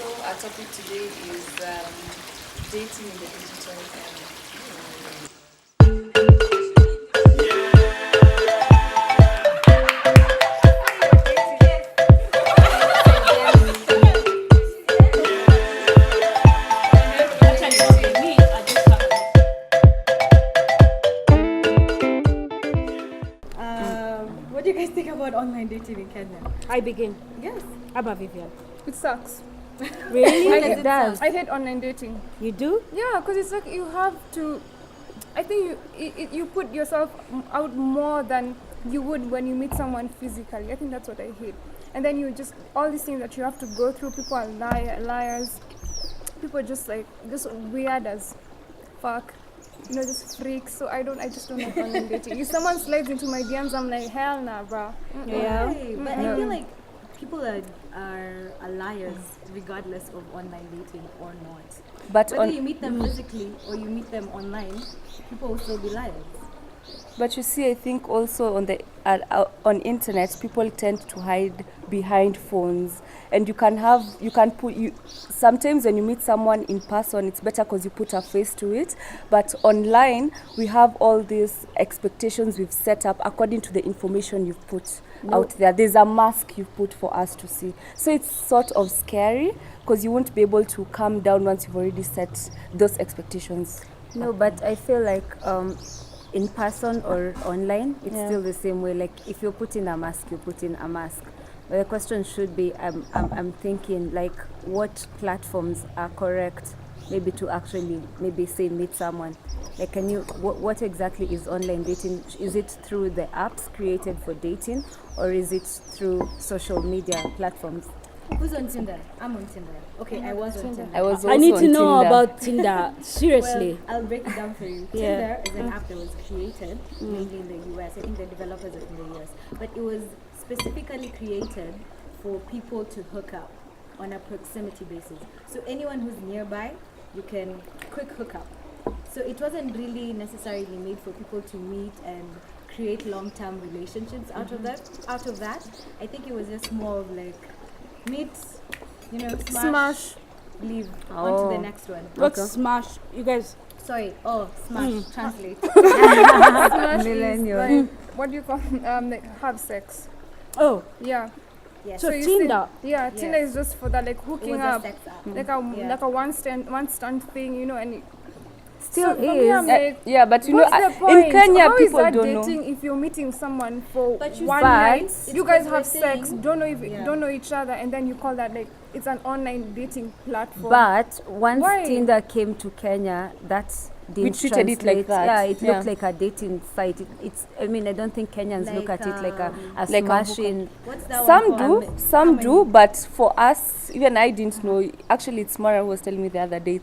So our topic today is dating in the digital era. What do you guys think about online dating in Kenya? I begin. Yes. Abba Vivian. It sucks. Really? It does. I hate online dating. You do? Yeah, because it's like you have to. I think you put yourself out more than you would when you meet someone physically. I think that's what I hate. And then you just all these things that you have to go through. People are liars. People are just weird as fuck. You know, just freaks. So I just don't like online dating. If someone slides into my DMs, I'm like, hell nah, bro. Yeah. Right. But I feel like people are liars regardless of online dating or not. But Whether on, you meet them physically or you meet them online, people will still be liars. but you see, I think also on internet, people tend to hide behind phones, and sometimes when you meet someone in person, it's better because you put a face to it. But online, we have all these expectations we've set up according to the information you've put out there. There's a mask you've put for us to see, so it's sort of scary because you won't be able to calm down once you've already set those expectations. No, but I feel like in person or online, it's Yeah. still the same way. Like if you put in a mask, you put in a mask. But the question should be, I'm thinking like what platforms are correct, maybe to actually maybe say meet someone. Like what exactly is online dating? Is it through the apps created for dating, or is it through social media platforms? Who's on Tinder? I'm on Tinder. Okay, I was on Tinder. I was also I need to on know Tinder. about Tinder. Seriously. Well, I'll break it down for you. Yeah. Tinder is an app that was created mainly in the US. I think the developers are in the US. But it was specifically created for people to hook up on a proximity basis. So anyone who's nearby, you can quick hook up. So it wasn't really necessarily made for people to meet and create long-term relationships out of that. I think it was just more of like meet, smash. Leave on to the next one. What's smash? You guys. Sorry. Oh, smash. Translate. Smash Millennial. is like, what do you call like have sex? Oh, Yeah. Yes. so you see- Tinder. Yeah, Tinder Yes. is just for that, like it hooking was a up, sex app. like a Yeah. like a one stunt thing, and Still so for me, I'm is. like, Yeah, but what's the in point? Kenya, How is people that don't know. dating if you're meeting someone for But you one see, night? it's You guys because have we're sex, saying- don't Yeah. know each other, and then you call that like it's an online dating platform. But once Why? Tinder came to Kenya, that didn't treated it like translate. that. Yeah, it Yeah. looked like a dating site. I mean, I don't think Kenyans look Like, at it like a like a smashing. What's that Some one called? do, some do, but for us, even I didn't know. Actually, it's Mara who was telling me the other day.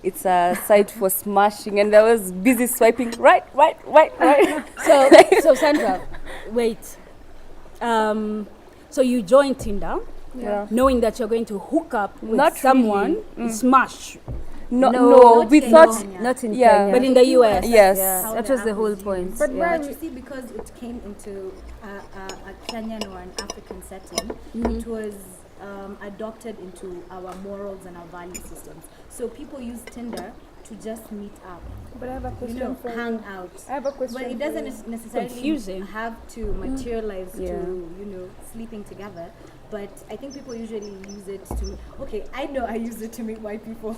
It's a site for smashing, and I was busy swiping right. So Sandra, wait. So you joined Tinder, Yeah. knowing that you're going to hook up with Not someone, smash. No, not we in thought. Kenya. Not in Yeah. Kenya. But in the US. Yes. Yeah, How that the was the app whole was point. used. But yeah. why- But you see, because it came into a Kenyan or an African setting, it was adopted into our morals and our value systems. So people use Tinder to just meet up, But I have a question for hang you. out. I have a question. But it for doesn't you. necessarily Confusing. have to materialize Yeah. to, sleeping together. But I think people usually use it to, okay, I know I use it to meet white people.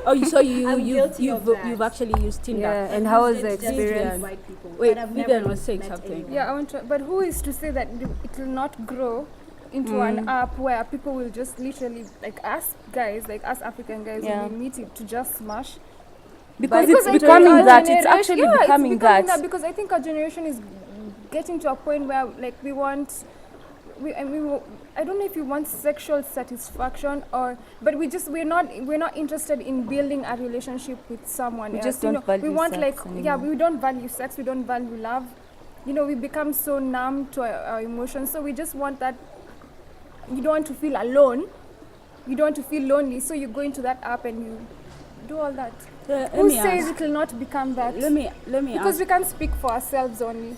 Oh, so I'm guilty of that. you've actually used Tinder. Yeah, and how was Used the it just to meet experience? white people. Wait, but I've Vivian never was saying met something. anyone. Yeah, I want to. But who is to say that it will not grow into an app where people will just literally like us guys, like us African guys, Yeah. will meet it to just smash? Because I it's think becoming our that. It's generation- actually yeah, becoming it's becoming that. because I think our generation is getting to a point where like we want. I don't know if we want sexual satisfaction but we're not interested in building a relationship with someone We else. just You don't know, value we want sex anymore. we don't value sex, we don't value love. We become so numb to our emotions, so we just want that. You don't want to feel alone, you don't want to feel lonely, so you go into that app and you do all that. Let Who me says ask. it will not become that? Let me Because ask. we can't speak for ourselves only.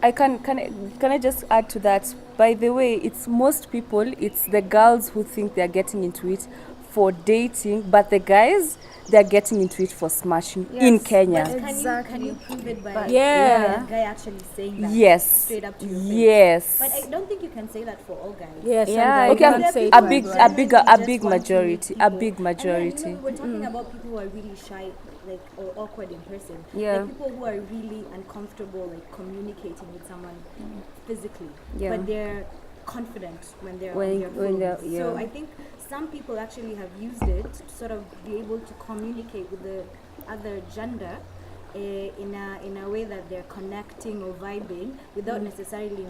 Can I just add to that? by the way, it's most people, it's the girls who think they're getting into it for dating, but the guys, they're getting into it for smashing in Yes. Kenya. But can Exactly. you prove it by Yeah. a guy actually saying that Yes. straight up to your face? Yes. But I don't think you can say that for all guys. Yes, Yeah, Sandra, okay, you can't say a that. big, Genuinely a big, a just big want to meet majority, a people. big And then, majority. we're talking about people who are really shy, like, or awkward in person. Yeah. Like people who are really uncomfortable, like communicating with someone physically, Yeah. but they're confident when they're When- on their when they're- phones. yeah. So I think some people actually have used it to sort of be able to communicate with the other gender. In a way that they're connecting or vibing without necessarily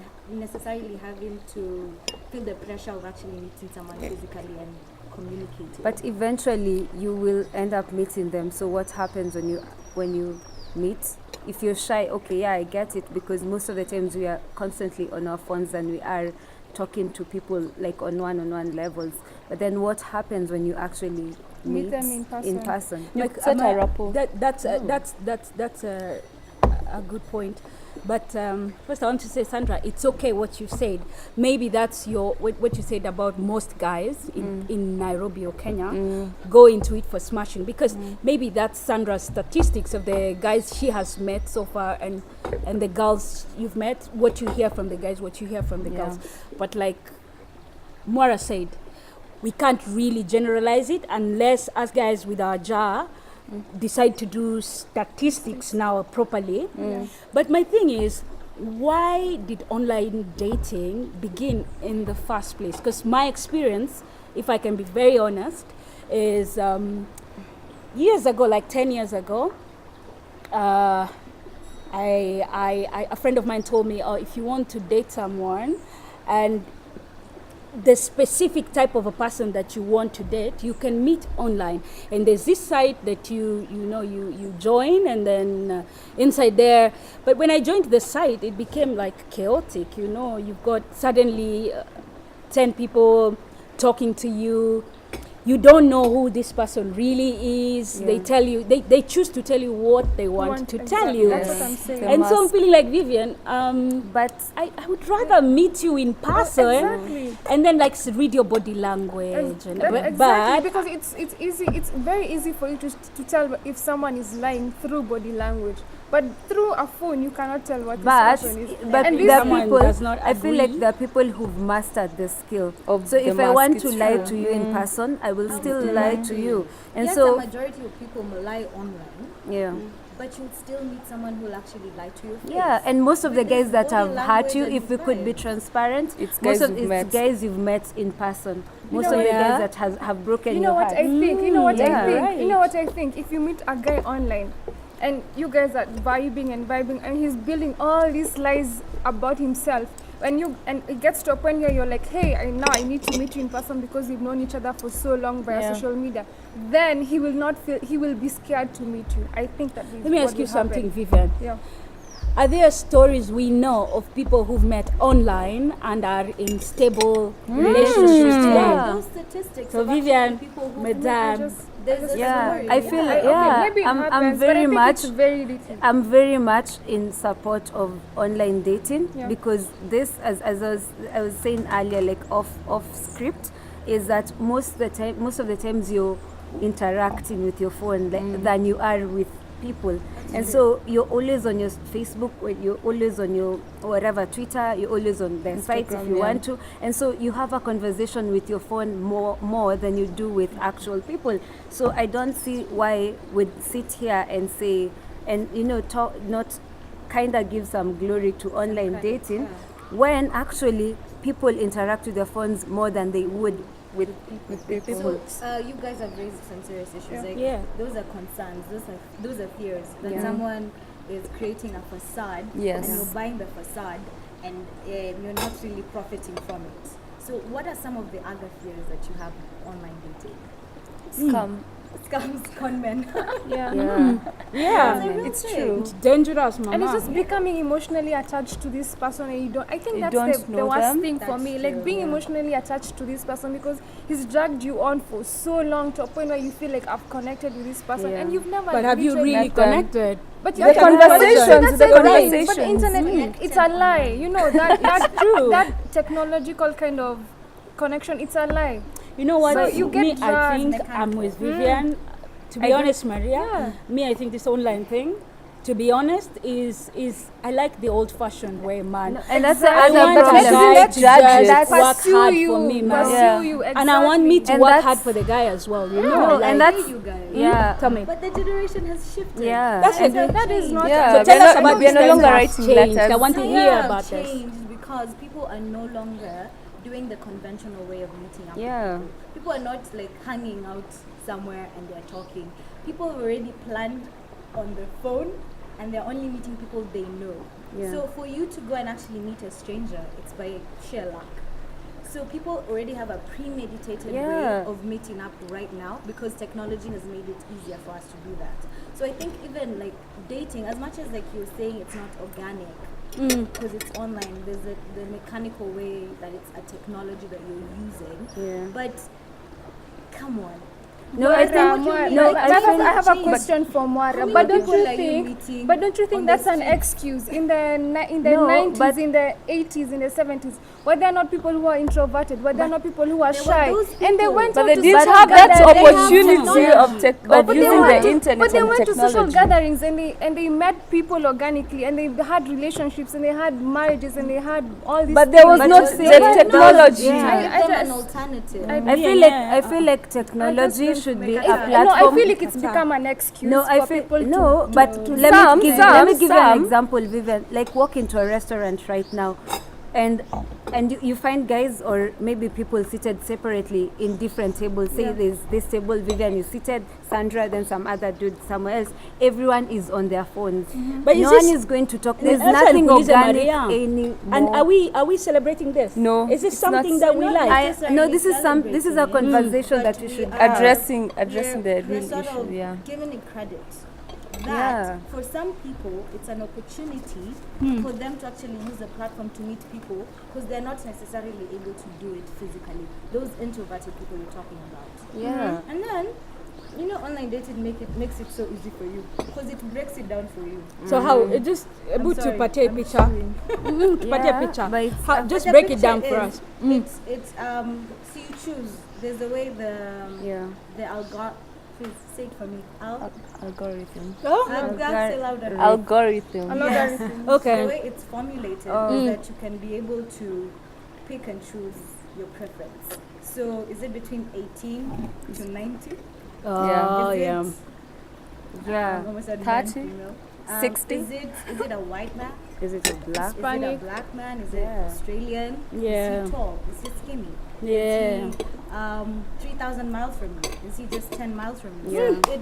having to feel the pressure of actually meeting someone physically and communicating. But eventually you will end up meeting them. So what happens when you meet? If you're shy, okay, yeah, I get it, because most of the times we are constantly on our phones and we are talking to people like on one-on-one levels. But then what happens when you actually Meet meet them in person. person? Set a rapport. That's a good point. But first, I want to say, Sandra, it's okay what you said. Maybe that's what you said about most guys in Nairobi or Kenya go into it for smashing, because maybe that's Sandra's statistics of the guys she has met so far and the girls you've met. What you hear from the guys, what you hear from the girls. But like Moira said, we can't really generalize it unless us guys with our jar decide to do statistics now properly. But my thing is, why did online dating begin in the first place? Because my experience, if I can be very honest, is years ago, like 10 years ago, a friend of mine told me, oh, if you want to date someone and the specific type of a person that you want to date, you can meet online, and there's this site that you join, and then inside there. But when I joined the site, it became like chaotic. You've got suddenly 10 people talking to you. You don't know who this person really is. They tell you, they choose to tell you what they want to tell exactly. you. That's what I'm saying. And so I'm feeling like, Vivian, But I would rather meet you in person exactly. and then like read your body language. Exactly, But because it's easy. It's very easy for you to tell if someone is lying through body language. But through a phone, you cannot tell what this person is. but And there this are someone people, does not I feel like agree. there are people who've mastered the skill. Of So the if I mask, want to it's lie true. to you in person, I will still lie to you. And yes, so the majority of people will lie online, yeah. but you'll still meet someone who will actually lie to your face. Yeah, and most of the With guys this that body have hurt you, language if we and could be vibe. transparent, It's most guys of you've it's met. guys you've met in person. Most know of the what? guys that have broken You know your what heart. I think? You know what yeah. I think? Right. You know what I think? If you meet a guy online and you guys are vibing and he's building all these lies about himself, and it gets to a point where you're like, hey, I need to meet you in person because we've known each other for so long via social media, then he will be scared to meet you. I think that is let me what ask you will happen. something, Vivian. Yeah. Are there stories we know of people who've met online and are in stable relationships today? Yeah. Those statistics. So of actually Vivian, people who Madame, there's a Yeah, story. I feel like, Okay, maybe it I'm happens, very but I think much it's very little. I'm very much in support of online dating Yeah. because this, as I was saying earlier, like off script, is that most of the times you're interacting with your phone than you are with people. And so you're always on your Facebook, or you're always on your whatever Twitter, you're always on the site if you want to, and so you have a conversation with your phone more than you do with actual people. So I don't see why we'd sit here and say, and talk, not kind of give some glory to online dating, when actually people interact with their phones more than they would with people. So you guys have raised some serious issues. Yeah. Like Yeah. those are concerns. Those are fears that Yeah. someone is creating a facade, Yes. and you're buying the facade, and you're not really profiting from it. So what are some of the other fears that you have online dating? Scam. scams, con men. Yeah. Yeah. It's true. It's dangerous, mama. And it's just becoming emotionally attached to this person, and you don't. I think You that's don't the know worst them. thing for That's me. Like true, being yeah. emotionally attached to this person because he's dragged you on for so long to a point where you feel like I've connected with this person, Yeah. and you've never. But have you literally- really Met them. connected? But The conversations, the But conversations. internet, it's a lie. You know that true. that technological kind of connection, it's a lie. You know what? So you get me, I dragged. think I'm with Vivian. To be honest, Maria, me, I think this online thing, to be honest, is I like the old-fashioned way, man. And that's the I other want a problem. guy to Judges. just work Pursue hard you, for me, man. pursue Yeah. you, And I want me to And work that's- hard for the guy as well, you know? No, like, and that's you guys. yeah. tell me. But the generation has shifted. Yeah. That's Times it. have That is changed. not. Yeah, So we're tell us not- about we're these no things longer have writing changed. I letters. want to Times hear have about this. changed because people are no longer doing the conventional way of meeting up. with Yeah. people. People are not like hanging out somewhere and they're talking. People have already planned on the phone and they're only meeting people they know. Yeah. So for you to go and actually meet a stranger, it's by sheer luck. So people already have a premeditated Yeah. way of meeting up right now because technology has made it easier for us to do that. So I think even like dating, as much as like you're saying it's not organic because it's online, there's the mechanical way that it's a technology that you're using. Yeah. But come on. No, I think I have a question for Moira. many But don't people you are you think? meeting But don't you on think the that's an street? excuse in the No, 90s, but- in the 80s, in the 70s? Were there not people who are introverted? Were there not people who are there were shy? those And they people. went But out they to didn't social have that gatherings. opportunity of, But of they using went the to- internet But they and went to social technology. gatherings and they met people organically and they had relationships and they had marriages and they had all these. But there was things. not But the there was- technology. yeah. Give them an just- alternative. I feel like technology don't should be make a a- platform. No, I feel like it's become an excuse No, I for feel people no, to, but to let me give you some. an example, Vivian. Like walk into a restaurant right now, and you find guys or maybe people seated separately in different tables. Say there's this table, Vivian is seated, Sandra, then some other dude somewhere else. Everyone is on their phones. But is no this- one is going to talk. There's That's nothing Police organic Maria. anymore. And are we celebrating this? No, Is this it's not. something that we We're like? not No, this is a celebrating it. conversation But that we we should are- have. Addressing We're the real sort issue, of yeah. giving it credit. That Yeah. for some people, it's an opportunity for them to actually use the platform to meet people because they're not necessarily able to do it physically. Those introverted people you're talking about. Yeah. And then, you know, online dating makes it so easy for you because it breaks it down for you. So how it just able to sorry, pate I'm picture. chewing. Pate Yeah, picture. but it's- How, But just the break it picture down for is- us. It's so you choose. There's the way Yeah. the algorithm. Please say it for me. Algorithm. Oh, Say louder. Algorithm. another The okay. way it's formulated is that you can be able to pick and choose your preference. So is it between 18 to 90? Oh, Is it, yeah. Yeah. almost at 30? female? 60? Is it a white man? Is it a black? Is it a Hispanic. black man? Is Yeah. it Australian? Yeah. Is he tall? Is he skinny? Yeah. Is he 3,000 miles from you? Is he just 10 miles from you? Yeah. So it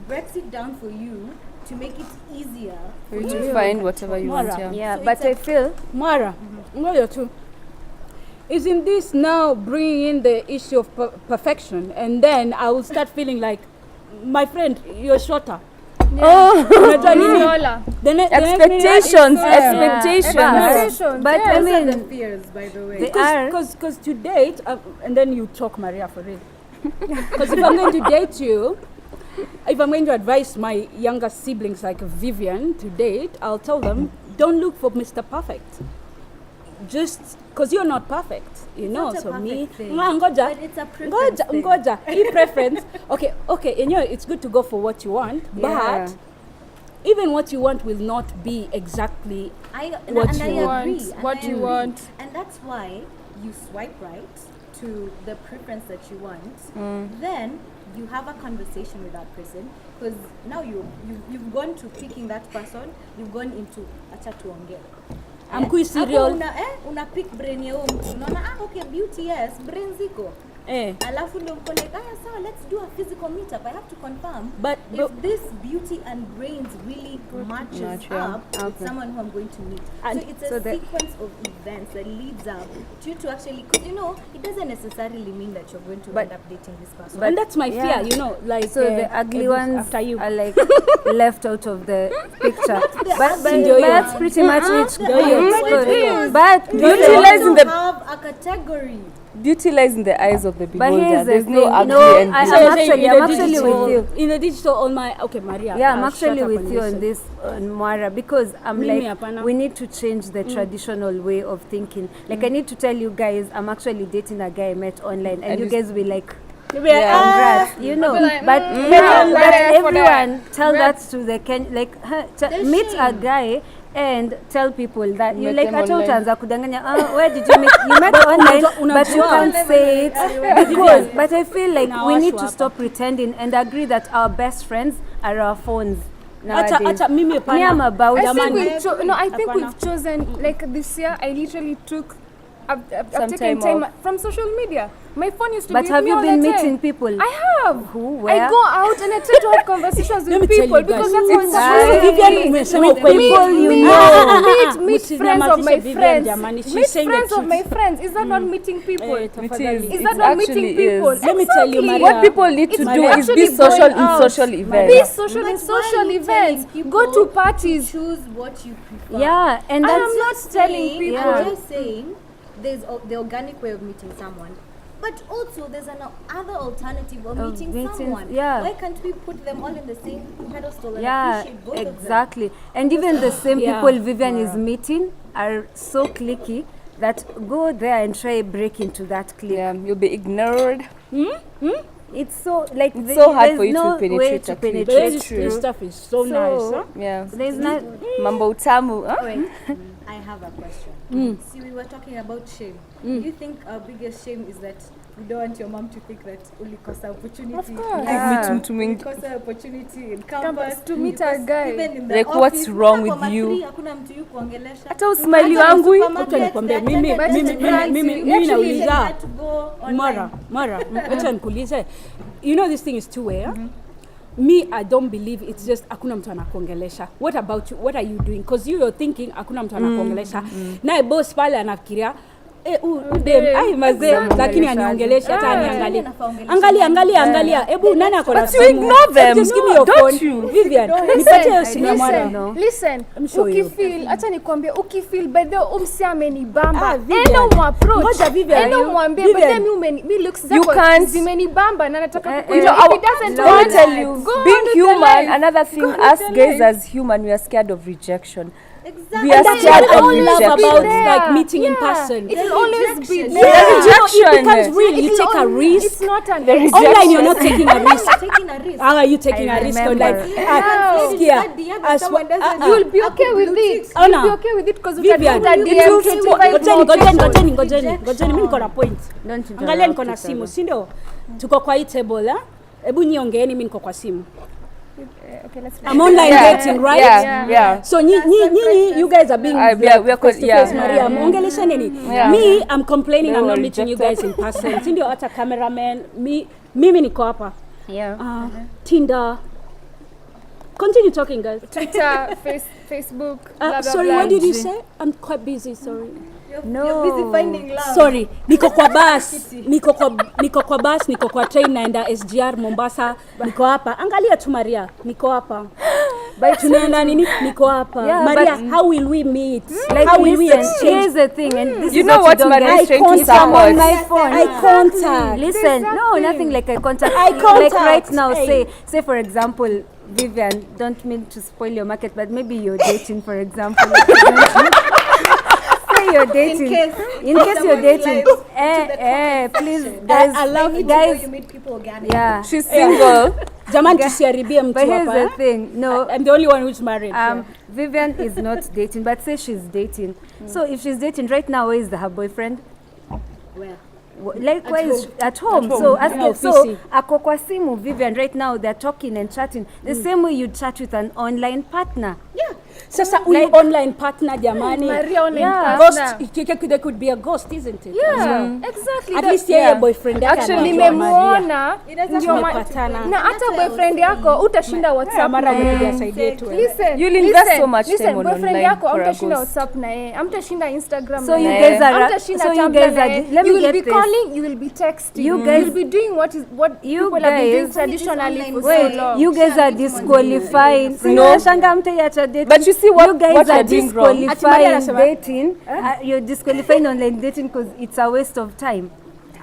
breaks it down for you to make it easier For you you to to find look whatever at you choice. want, yeah. Yeah, So but it's a- I feel Mara, Mara too. Isn't this now bringing in the issue of perfection? And then I will start feeling like, my friend, you're shorter. Unajua nini? Lola. The next minute- Expectations, Yeah. expectations. Expectations, but yes. I Those are the mean, fears, by the way. they are. Because to date, and then you talk, Maria, for real. Because if I'm going to date you, if I'm going to advise my younger siblings like Vivian to date, I'll tell them, don't look for Mr. Perfect. Just because you're not perfect, you know. not a So me, perfect thing, ngoja, but it's a preference thing. ngoja, hii preference. Okay, you know, it's good to go for what you want, Yeah. but even what you want will not be exactly And what I you agree. want, and what I you agree. want. And that's why you swipe right to the preference that you want. Then you have a conversation with that person because now you've gone to picking that person. You've gone into acha tuongee. I'm quite serial. Una pick brain ya huyo mtu. Unaona okay beauty yes, brain ziko. alafu ndo mko like, sawa, let's do a physical meetup. I have to confirm But if this beauty and brains really matches up with someone who I'm going to meet. And So it's a sequence of events that leads up to you to actually, because it doesn't necessarily mean that you're going to end up dating this person. and that's my fear, like So the ugly ones after you. are like left out of the picture. but Ndio hiyo. that's pretty much it. Ndio hiyo. But Beauty lies in the have a category. beauty lies in the eyes of the But beholder. here's the There's no thing. ugly No, and I'm beauty. actually with you. In the digital, on my Maria. Yeah, I'm I'll actually shut up with and you listen. on this, Moira, because I'm Mimi like, hapana. we need to change the traditional way of thinking. Like, I need to tell you guys, I'm actually dating a guy I met online, and you guys will be like, congrats, you know. like, but but everyone tell that to the meet a guy and tell people that you Met like them hata online. utaanza kudanganya, where did you meet? You met online, but you can't say it because. But I feel like we need to stop pretending and agree that our best friends are our phones nowadays. Acha mimi Me, hapana. I'm about I think jamani. I think Hapana. we've chosen, like this year, I literally took, I've Some taken time time from social media. My phone used to But be have with me you all been the time. meeting people? I have. Who? Where? I go out and I try to have conversations Let with me tell people you guys, because that's how it's Vivian supposed to be. umesema ukweli. People you meet, know. meet friends of my Vivian friends. jamani, she's Meet saying the friends of truth. my friends. Is that not meeting people? Eh, It tafadhali. is. Is It that not meeting actually people? is. Let me tell you, Exactly. Maria. What people need to It's do is actually be social going in out. social Be events. social But in why social are you telling events. people Go to parties. Choose what you prefer. Yeah, and I that's am not telling people. I'm just saying there's the organic way of meeting someone. But also there's other alternative of meeting someone. yeah. Why can't we put them all in the same pedestal and Yeah, appreciate both of them? exactly. And even the same Yeah. people Vivian is meeting are so cliquey that go there and try break into that clique. Yeah, you'll be ignored. It's so like It's so hard there's for you to no way penetrate to a clique. But penetrate. this stuff is so nice, huh? Yeah. There's not. Mambo tamu. Huh? Wait, I have a question. See, we were talking about shame. Do you think our biggest shame is that you don't want your mom to think that ulikosa opportunity? Of course. Like me to Ulikosa opportunity in campus to meet a guy. Even in the Like, office, what's wrong hata with kwa you? matri, hakuna mtu yu kuongelesha. Hata usmile wangu hii. Acha nikwambie, mimi nauliza Mara, acha nikuulize. You know this thing is two way, huh? Me, I don't believe it's just hakuna mtu anakuongelesha. What about you? What are you doing? Because you're thinking hakuna mtu anakuongelesha. Naye boss pale anafikiria ai mazee lakini aniongelesha hata aniangalie. Angalia. Hebu nani ako na But you ignore them. Just give me No, your don't phone. you? Vivian, nipatie hiyo simu ya Mara. Listen, sure you. ukifeel, acha nikwambie, ukifeel by the umsi amenibamba, Vivian. enda umapproach, Ngoja, Vivian. enda umwambie, by Vivian. the mi looks You zako can't. zimenibamba na nataka eh, kukuja. You know, If I it doesn't let me work, tell you, go on being with your human, life. another thing, Go on us with guys your as human, we are scared of rejection. Exactly. We are That's scared what I of love rejection. about there. like meeting in person. It will always be rejection. there. Yeah, you know, rejection. it becomes real. You take a risk. It's not an Online, you're not taking a risk. Taking a risk. How are you taking I a risk? remember. Like, Someone doesn't You'll be okay with it. Oh, no. You'll be okay with it because Vivian, utakuta DM 25 more Ngojeni, mimi niko na point. Don't you Angalia niko na simu, si ndio? Tuko kwa hii table, Hebu niongeeni, mimi niko kwa simu. Okay, let's I'm online dating, right? Yeah. So you guys are being we are face to yeah. face, Maria. Muongelesha nini? Yeah. Me, I'm complaining They I'm were not meeting you rejected. guys in person. Si ndio hata cameraman, mimi niko hapa. Yeah. Tinder. Continue talking, guys. Twitter, Facebook, blah, blah, Sorry, blah. what did you say? I'm quite busy, sorry. You're busy finding love. Sorry, niko kwa bus, niko kwa train naenda SGR Mombasa, niko hapa. Angalia tu Maria, niko hapa. But tunaenda nini? Niko hapa. Yeah, Maria, but- how will we meet? Like, How will we listen, exchange? here's the thing, and this You is know what don't Maria get. is trying to contact on support. my phone. Eye contact. Listen, no, nothing like eye contact. Eye Like contact. right now, Hey. say for example, Vivian, don't mean to spoil your market, but maybe you're dating, for example. Say you're dating. In case you're dating. Please, guys, I love it. guys. You meet people organically. Yeah. She's single. Jamani tusiharibie mtu But here's hapa. the thing. No, I'm the only one who's married. Vivian is not dating, but say she's dating. So if she's dating right now, where is her boyfriend? Where? Like where is at home? home. So ask Yeah, so ofisi. ako kwa simu Vivian right now they're talking and chatting the same way you chat with an online partner. Sasa huyu online partner jamani. Maria online Ghost, partner. there could be a ghost, isn't it? Yeah, exactly. At That- least yeye boyfriend yake Actually anajua Maria. nimemuona ndio Tumepatana. na hata boyfriend yako utashinda WhatsApp Mara na mbili yeye. asaidie tu. Listen, You'll invest listen, so much listen, time on boyfriend online yako for a amtashinda ghost. WhatsApp na yeye, amtashinda Instagram So na you yeye, guys are- amtashinda so you Tumblr guys na are- yeye. let me You will get be this. calling, you will be texting, You you guys- will be doing what You people have been doing guys- traditionally for so Wait, long. you guys are disqualifying. No. Shanga mtayacha dating. But you see what- you guys what are you're doing wrong. Ati Maria disqualifying anasema- dating. You're disqualifying online dating because it's a waste of time.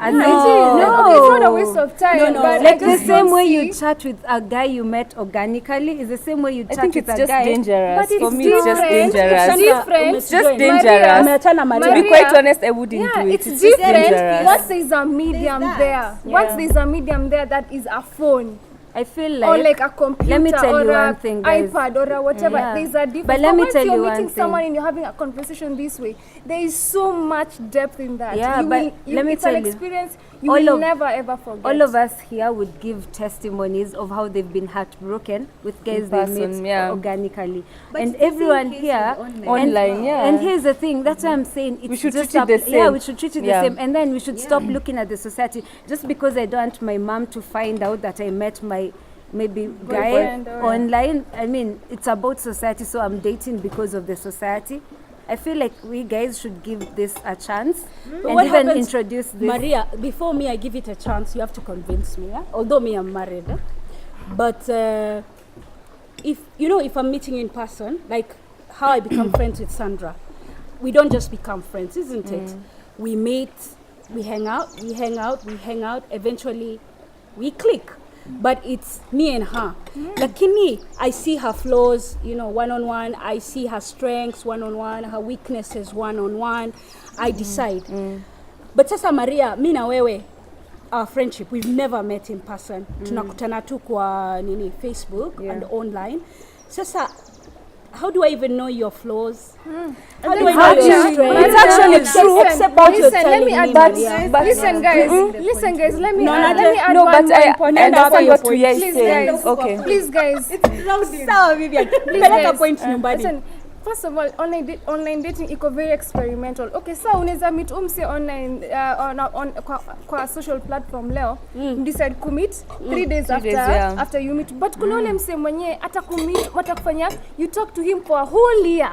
And No, it's not a waste of time. No, no. But Like I the just same don't way see- you chat with a guy you met organically is the same way you I chat think with it's a just guy. dangerous. But For it's me, it's just different. dangerous. It's different. It's just Maria. dangerous. Umeachana Maria. To be Maria- quite honest, I wouldn't Yeah, do it. it's just different. dangerous. Once there's a medium that. there, once there's a medium there that is a phone I feel or like, like a computer let me tell or you a one thing, guys. iPad or a whatever, Yeah. there's a difference. But let me once tell you're you one meeting thing. someone and you're having a conversation this way, there is so much depth in that. Yeah, you but will, let me it's tell an you, experience you all will of- never ever forget. all of us here would give testimonies of how they've been heartbroken with guys they person, meet yeah. organically. But And it's the same everyone case here, with Online, yeah. And here's the thing, that's why I'm saying it's should just treat it the Yeah, same. we should treat it Yeah. the same. And then we should stop looking at the society. Just because I don't want my mom to find out that I met my maybe guy Boyfriend or- online, I mean, it's about society, so I'm dating because of the society. I feel like we guys should give this a chance But and what even happens- introduce this. Maria, before me, I give it a chance. You have to convince me. Yeah? Although me, I'm married. But if I'm meeting in person, like how I become friends with Sandra, we don't just become friends, isn't it? We meet, we hang out. Eventually, we click. But it's me and her. Lakini, I see her flaws, one-on-one. I see her strengths one-on-one, her weaknesses one-on-one. I decide. But sasa Maria, mi na wewe, our friendship, we've never met in person. Tunakutana tu kwa Facebook and online. Sasa, how do I even know your flaws? How do I know your strengths? It's actually true. Except what you're Listen, let telling me me, add Maria. but- listen guys, listen guys, let me No, add, no, let me add no, one but more I important understand point. what we are Please saying. guys, Okay. please guys, Sawa Vivian, please peleka guys. point nyumbani. Listen, first of all, online dating iko very experimental. Okay, so unaweza meet umse online kwa social platform leo, decide commit 3 days after yeah. after you meet. But kuna ule mse mwenye atakufanya you talk to him for a whole year.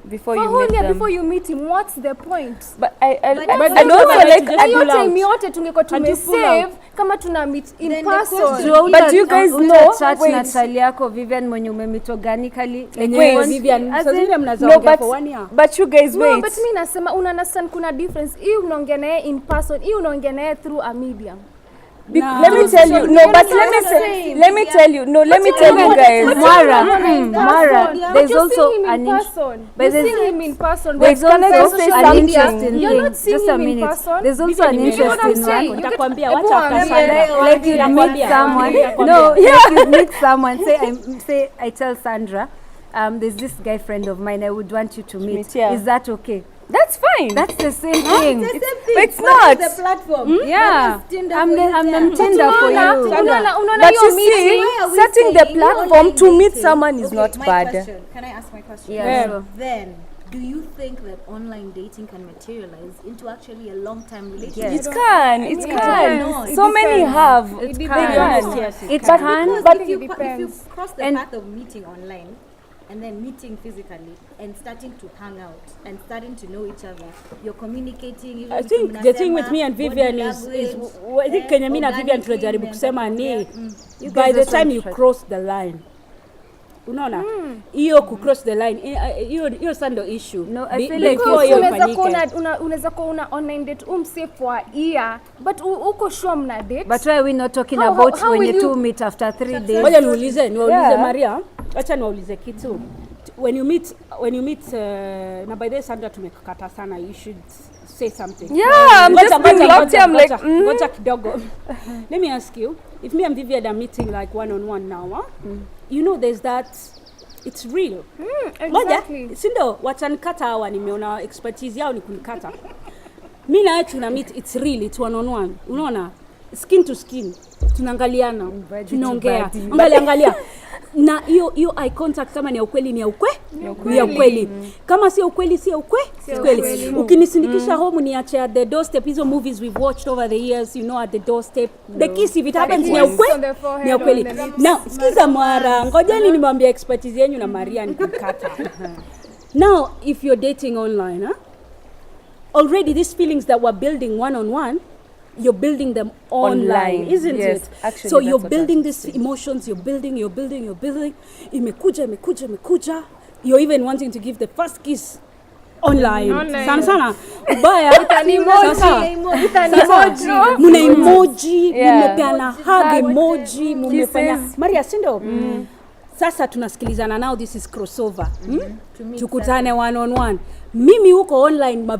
Before For a you whole meet year them. before you meet him, what's the point? But I that's also why like just Na hiyo pull out. time yote tungekuwa And you pull tumesave kama tuna meet in Then the person. question- But you guys know- chat wait. na chali yako Vivian mwenye umemit organically. Like, Wait, you want- Vivian, as sasa in- Vivian no, mnazaongea for 1 year. but you guys No, wait. but mi nasema una understand kuna difference. Hii unaongea naye in person, hii unaongea naye through a medium. No. Let me tell you, no, You but understand let me what I'm say, saying? let me tell you, no, let me tell you guys. Mara, in Mara, person. there's You're also seeing him an in in- person. but You're there's- seeing him in person. there's Wait, can I also just say an something? interesting You're thing. not seeing Just a him in minute. person. There's also an Vivian, you know what I'm interesting saying? one. You get- Nitakwambia, Ebu wacha after ambia. Sandra. Like you Nakwambia, meet someone. nakwambia. No, like you meet someone. Say I tell Sandra, there's this guy friend of mine I would want you to meet. yeah. Is that okay? That's fine. That's the same thing. It's not. The platform. Yeah, I'm Tinder for you. Unaona But hiyo you meeting. see, Why are we setting the saying platform online to meet dating- someone is Okay, not my bad. question. Can I ask my question? Yeah, Yeah. sure. Then, do you think that online dating can materialize into actually a long-term relationship? Yes. It can. It It can. depends. So many have. It It can. depends. Yes, It But can. because but if you it if you depends. cross the And- path of meeting online and then meeting physically and starting to hang out and starting to know each other, you're communicating. Even I vitu think the thing with mnasema, me and body Vivian is language, I think Kenya mi na Vivian organically tunajaribu kusema ni You by guys the also time you try- cross the line, unaona hiyo kucross the line hiyo sasa ndio issue. No, I Be- feel like before hiyo Unaweza kuwa ifanyike. unaweza kuwa una online date umse for a year, but uko sure mna date. But why are we not talking How- about how when will you you- two meet after 3 days? Ngoja niwaulize Yeah. Maria, acha niwaulize kitu. When you meet na by the way Sandra tumekata sana, you should say something. Yeah, I'm Ngoja, just being ngoja, locked here. I'm ngoja, like, ngoja, ngoja kidogo. Let me ask you, if me and Vivian are meeting like one-on-one now, you know there's that, it's real. Ngoja, Exactly. si ndio watanikata hawa, nimeona expertise yao ni kunikata. Mi na wewe tuna meet, it's real, it's one-on-one. Unaona? Skin to skin. Tunaangaliana, tunaongea. Angalia. na hiyo eye contact kama ni ya ukweli ni ya ukweli. Kama si ukweli si ukweli. Ukinisindikisha home niache at the doorstep, hizo movies we've watched over the years, you know, at the doorstep. The kiss if it happens ni ya ukweli. Now sikiza Mara, ngojeni nimwambie expertise yenu na Maria nikukata. Now if you're dating online, already these feelings that we're building one on one, you're building them online, isn't yes, it? actually, So you're that's what building I was these saying. emotions, you're building. Imekuja. You're even wanting to give the first kiss online. Sana. Ubaya. Muna emoji, mumepeana hug emoji, mumefanya. Maria Sindo. Sasa tunasikilizana now, this is crossover. Tukutane one on one. Mimi huko online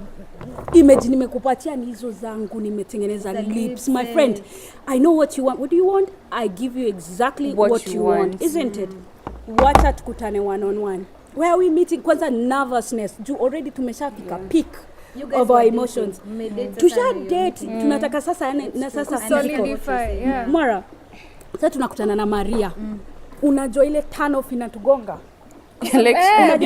image nimekupatia ni hizo zangu, nimetengeneza lips. My friend, I know what you want. What do you want? I give you exactly what you want. Isn't it? Wacha tukutane one on one. Where are we meeting? Kwanza nervousness. Already tumeshafika peak of our emotions. Tusha date. Tunataka sasa na sasa solidify. Mara. Sasa tunakutana na Maria. Unajua ile turn off inatugonga. You set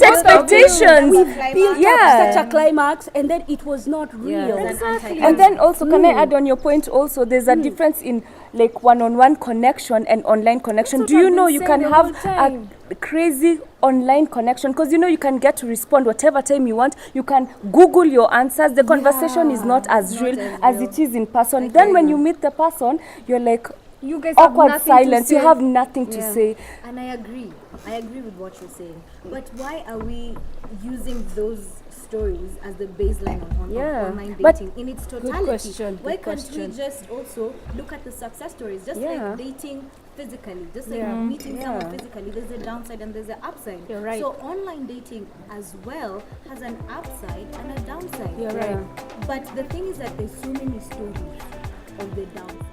expectations. We built up such a climax and then it was not real. Exactly. And then also, can I add on your point also, there's a difference in like one-on-one connection and online connection. Do you know you can have a crazy online connection because you know you can get to respond whatever time you want. You can Google your answers. The conversation is not as real as it is in person. Then when you meet the person, you're like, you guys awkward have silence. You have nothing to say. And I agree with what you're saying. But why are we using those stories as the baseline of online dating in its totality? Why can't we just also look at the success stories, just like dating physically, just like meeting someone physically? There's a downside and there's an upside. You're right. So online dating as well has an upside and a downside. You're right. But the thing is that there's so many stories of the downside.